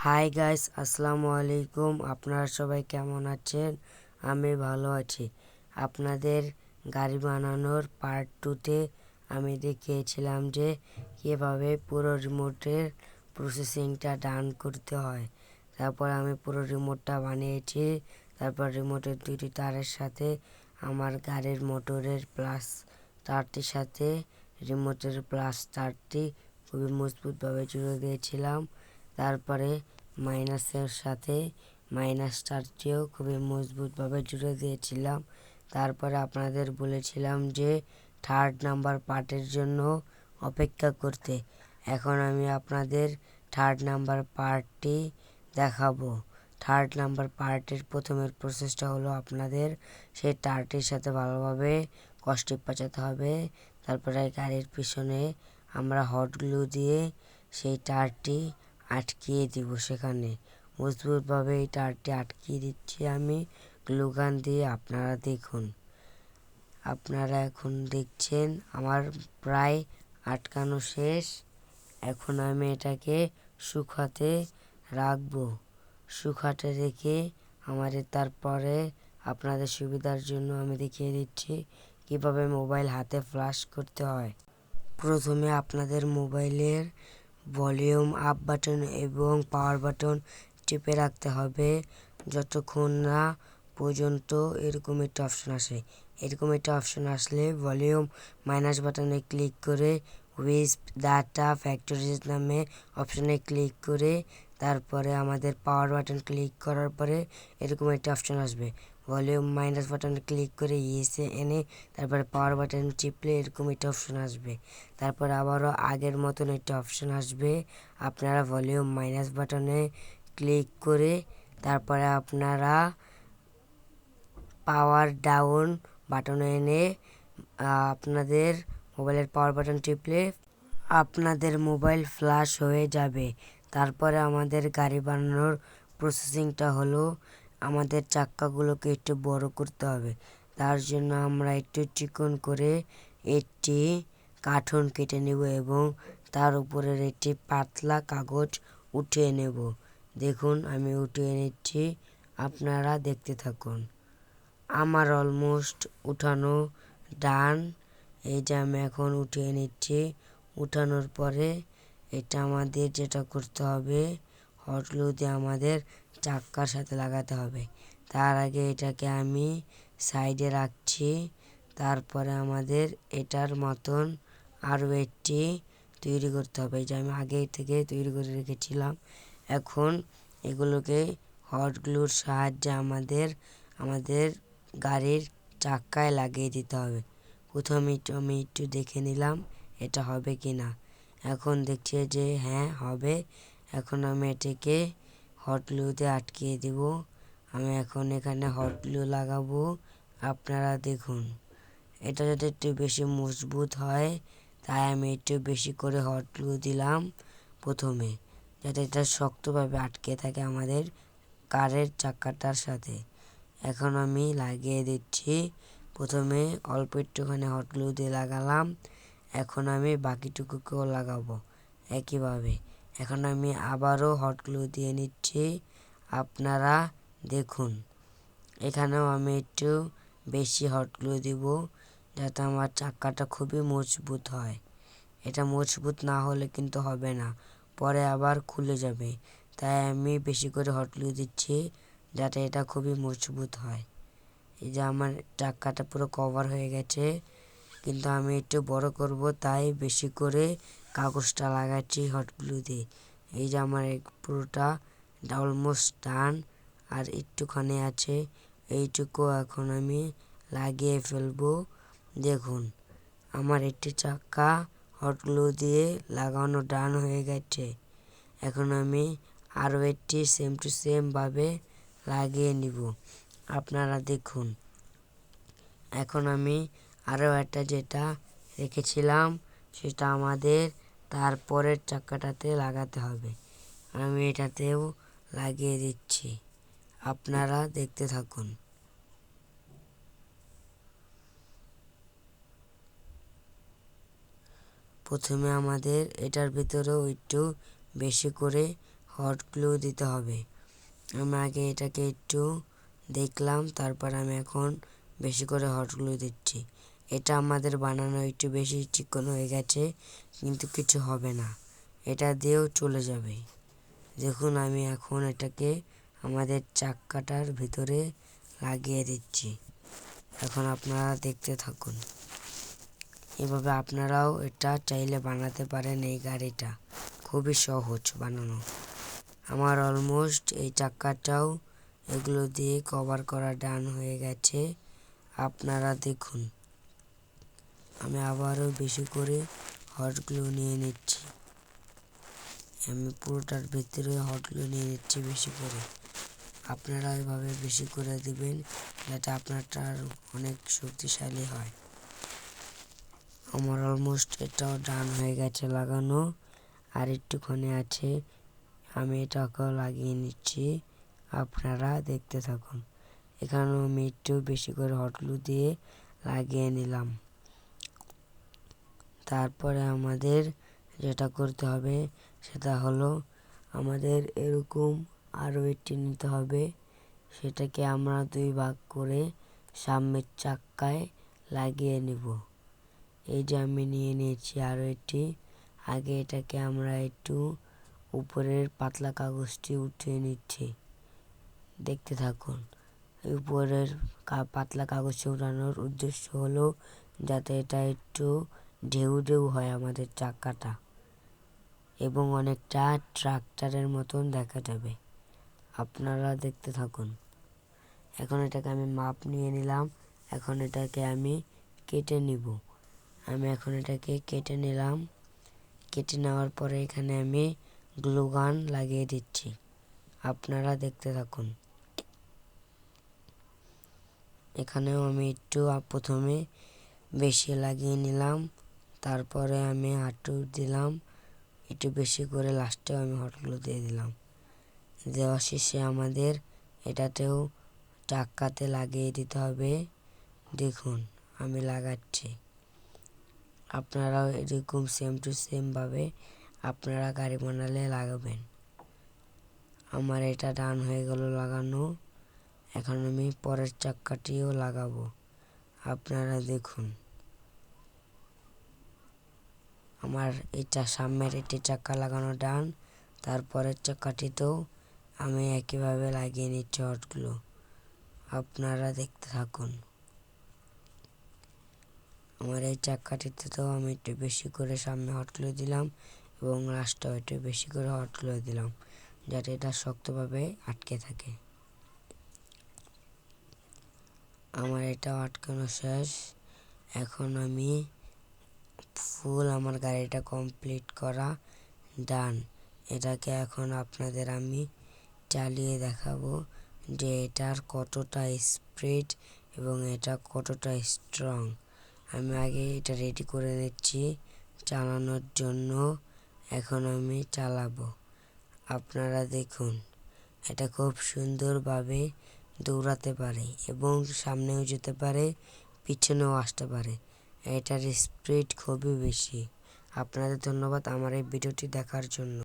Hi guys, আসসালামু আলাইকুম। আপনারা সবাই কেমন আছেন? আমি ভালো আছি। আপনাদের গাড়ি বানানোর পার্ট 2তে আমি দেখিয়েছিলাম যে কীভাবে পুরো রিমোটের প্রসেসিংটা ডান করতে হয়। তারপর আমি পুরো রিমোটটা বানিয়েছি। তারপর রিমোটের দুটি তারের সাথে আমার গাড়ির মোটরের প্লাস তারটির সাথে রিমোটের প্লাস তারটি খুবই মজবুতভাবে জুড়ে দিয়েছিলাম। তারপরে মাইনাসের সাথে মাইনাস তারটিও খুবই মজবুতভাবে জুড়ে দিয়েছিলাম। তারপরে আপনাদের বলেছিলাম যে থার্ড নাম্বার পার্টের জন্য অপেক্ষা করতে। এখন আমি আপনাদের থার্ড নাম্বার পার্টটি দেখাবো। থার্ড নাম্বার পার্টের প্রথমের প্রসেসটা হলো আপনাদের সেই তারটির সাথে ভালোভাবে কষ্টিপ পাচাতে হবে। তারপরে গাড়ির পিছনে আমরা হট গ্লু দিয়ে সেই তারটি আটকিয়ে দিব। সেখানে মজবুতভাবে এই তারটি আটকিয়ে দিচ্ছি আমি গ্লুগান দিয়ে। আপনারা দেখুন, আপনারা এখন দেখছেন আমার প্রায় আটকানো শেষ। এখন আমি এটাকে শুকাতে রাখবো। শুকাতে রেখে আমাদের তারপরে আপনাদের সুবিধার জন্য আমি দেখিয়ে দিচ্ছি কিভাবে মোবাইল হাতে ফ্ল্যাশ করতে হয়। প্রথমে আপনাদের মোবাইলের ভলিউম আপ বাটন এবং পাওয়ার বাটন টিপে রাখতে হবে যতক্ষণ না পর্যন্ত এরকম একটা অপশন আসে। এরকম একটা অপশন আসলে ভলিউম মাইনাস বাটনে ক্লিক করে উইথ ডাটা ফ্যাক্টরিজ নামে অপশনে ক্লিক করে তারপরে আমাদের পাওয়ার বাটন ক্লিক করার পরে এরকম একটা অপশন আসবে। ভলিউম মাইনাস বাটনে ক্লিক করে ইয়েসে এনে তারপরে পাওয়ার বাটন টিপলে এরকম একটা অপশন আসবে। তারপর আবারও আগের মতন একটা অপশন আসবে। আপনারা ভলিউম মাইনাস বাটনে ক্লিক করে তারপরে আপনারা পাওয়ার ডাউন বাটনে এনে আপনাদের মোবাইলের পাওয়ার বাটন টিপলে আপনাদের মোবাইল ফ্ল্যাশ হয়ে যাবে। তারপরে আমাদের গাড়ি বানানোর প্রসেসিংটা হলো আমাদের চাক্কাগুলোকে একটু বড় করতে হবে। তার জন্য আমরা একটু চিকন করে একটি কার্টুন কেটে নেব এবং তার উপরের একটি পাতলা কাগজ উঠিয়ে নেব। দেখুন আমি উঠিয়ে নিচ্ছি, আপনারা দেখতে থাকুন। আমার অলমোস্ট উঠানো ডান। এই যে আমি এখন উঠিয়ে নিচ্ছি। উঠানোর পরে এটা আমাদের যেটা করতে হবে হট গ্লু দিয়ে আমাদের চাক্কার সাথে লাগাতে হবে। তার আগে এটাকে আমি সাইডে রাখছি। তারপরে আমাদের এটার মতন আরও একটি তৈরি করতে হবে, যে আমি আগে থেকে তৈরি করে রেখেছিলাম। এখন এগুলোকে হট গ্লুর সাহায্যে আমাদের গাড়ির চাক্কায় লাগিয়ে দিতে হবে। প্রথমে আমি একটু দেখে নিলাম এটা হবে কি না। এখন দেখছি যে হ্যাঁ হবে। এখন আমি এটাকে হট গ্লুতে আটকিয়ে দিব। আমি এখন এখানে হট গ্লু লাগাবো। আপনারা দেখুন, এটা যাতে একটু বেশি মজবুত হয় তাই আমি একটু বেশি করে হট গ্লু দিলাম প্রথমে, যাতে এটা শক্তভাবে আটকে থাকে আমাদের কারের চাকাটার সাথে। এখন আমি লাগিয়ে দিচ্ছি। প্রথমে অল্প একটুখানি হট গ্লু দিয়ে লাগালাম। এখন আমি বাকিটুকুকেও লাগাবো একইভাবে। এখন আমি আবারও হট গ্লু দিয়ে নিচ্ছি। আপনারা দেখুন, এখানেও আমি একটু বেশি হট গ্লু দিব যাতে আমার চাক্কাটা খুবই মজবুত হয়। এটা মজবুত না হলে কিন্তু হবে না, পরে আবার খুলে যাবে। তাই আমি বেশি করে হট গ্লু দিচ্ছি যাতে এটা খুবই মজবুত হয়। এই যে আমার চাক্কাটা পুরো কভার হয়ে গেছে, কিন্তু আমি একটু বড় করব তাই বেশি করে কাগজটা লাগাচ্ছি হট গ্লু দিয়ে। এই যে আমার পুরোটা অলমোস্ট ডান, আর একটুখানি আছে, এইটুকু এখন আমি লাগিয়ে ফেলবো। দেখুন আমার একটি চাক্কা হট গ্লু দিয়ে লাগানো ডান হয়ে গেছে। এখন আমি আরও একটি সেম টু সেম ভাবে লাগিয়ে নিব। আপনারা দেখুন, এখন আমি আরও একটা যেটা রেখেছিলাম সেটা আমাদের তারপরের চাক্কাটাতে লাগাতে হবে। আমি এটাতেও লাগিয়ে দিচ্ছি, আপনারা দেখতে থাকুন। প্রথমে আমাদের এটার ভিতরেও একটু বেশি করে হট গ্লু দিতে হবে। আমি আগে এটাকে একটু দেখলাম, তারপর আমি এখন বেশি করে হট গ্লু দিচ্ছি। এটা আমাদের বানানো একটু বেশি চিকন হয়ে গেছে, কিন্তু কিছু হবে না, এটা দিয়েও চলে যাবে। দেখুন আমি এখন এটাকে আমাদের চাক্কাটার ভিতরে লাগিয়ে দিচ্ছি। এখন আপনারা দেখতে থাকুন। এভাবে আপনারাও এটা চাইলে বানাতে পারেন। এই গাড়িটা খুবই সহজ বানানো। আমার অলমোস্ট এই চাক্কাটাও এগুলো দিয়ে কভার করা ডান হয়ে গেছে। আপনারা দেখুন, আমি আবারও বেশি করে হট গ্লু নিয়ে নিচ্ছি। আমি পুরোটার ভিতরে হট গ্লু নিয়ে নিচ্ছি বেশি করে। আপনারা এভাবে বেশি করে দিবেন যাতে আপনারটা অনেক শক্তিশালী হয়। আমার অলমোস্ট এটাও ডান হয়ে গেছে লাগানো, আর একটুখানি আছে। আমি এটাকেও লাগিয়ে নিচ্ছি, আপনারা দেখতে থাকুন। এখানেও আমি একটু বেশি করে হট গ্লু দিয়ে লাগিয়ে নিলাম। তারপরে আমাদের যেটা করতে হবে সেটা হলো আমাদের এরকম আরও একটি নিতে হবে। সেটাকে আমরা 2 ভাগ করে সামনের চাক্কায় লাগিয়ে নিব। এই যে আমি নিয়ে নিয়েছি আরও একটি। আগে এটাকে আমরা একটু উপরের পাতলা কাগজটি উঠিয়ে নিচ্ছি, দেখতে থাকুন। উপরের পাতলা কাগজটি উঠানোর উদ্দেশ্য হলো যাতে এটা একটু ঢেউ ঢেউ হয় আমাদের চাক্কাটা, এবং অনেকটা ট্রাক্টরের মতন দেখা যাবে। আপনারা দেখতে থাকুন। এখন এটাকে আমি মাপ নিয়ে নিলাম। এখন এটাকে আমি কেটে নিব। আমি এখন এটাকে কেটে নিলাম। কেটে নেওয়ার পরে এখানে আমি গ্লু গান লাগিয়ে দিচ্ছি। আপনারা দেখতে থাকুন। এখানেও আমি একটু প্রথমে বেশি লাগিয়ে নিলাম, তারপরে আমি হাঁটু দিলাম একটু বেশি করে, লাস্টেও আমি হট গ্লু দিয়ে দিলাম। দেওয়া শেষে আমাদের এটাতেও চাক্কাতে লাগিয়ে দিতে হবে। দেখুন আমি লাগাচ্ছি। আপনারাও এরকম সেম টু সেম ভাবে আপনারা গাড়ি বানালে লাগাবেন। আমার এটা ডান হয়ে গেল লাগানো। এখন আমি পরের চাক্কাটিও লাগাবো। আপনারা দেখুন, আমার এটা সামনের একটি চাক্কা লাগানো ডান। তারপরের চাক্কাটিতেও আমি একইভাবে লাগিয়ে নিচ্ছি হট গ্লু। আপনারা দেখতে থাকুন। আমার এই চাক্কাটিতেও আমি একটু বেশি করে সামনে হট গ্লু দিলাম, এবং লাস্টেও একটু বেশি করে হট গ্লু দিলাম যাতে এটা শক্তভাবে আটকে থাকে। আমার এটা আটকানো শেষ। এখন আমি ফুল আমার গাড়িটা কমপ্লিট করা ডান। এটাকে এখন আপনাদের আমি চালিয়ে দেখাবো যে এটার কতটা স্পিড এবং এটা কতটা স্ট্রং। আমি আগে এটা রেডি করে নিচ্ছি চালানোর জন্য। এখন আমি চালাবো। আপনারা দেখুন, এটা খুব সুন্দরভাবে দৌড়াতে পারে এবং সামনেও যেতে পারে, পিছনেও আসতে পারে। এটার স্পিড খুবই বেশি। আপনাদের ধন্যবাদ আমার এই ভিডিওটি দেখার জন্য।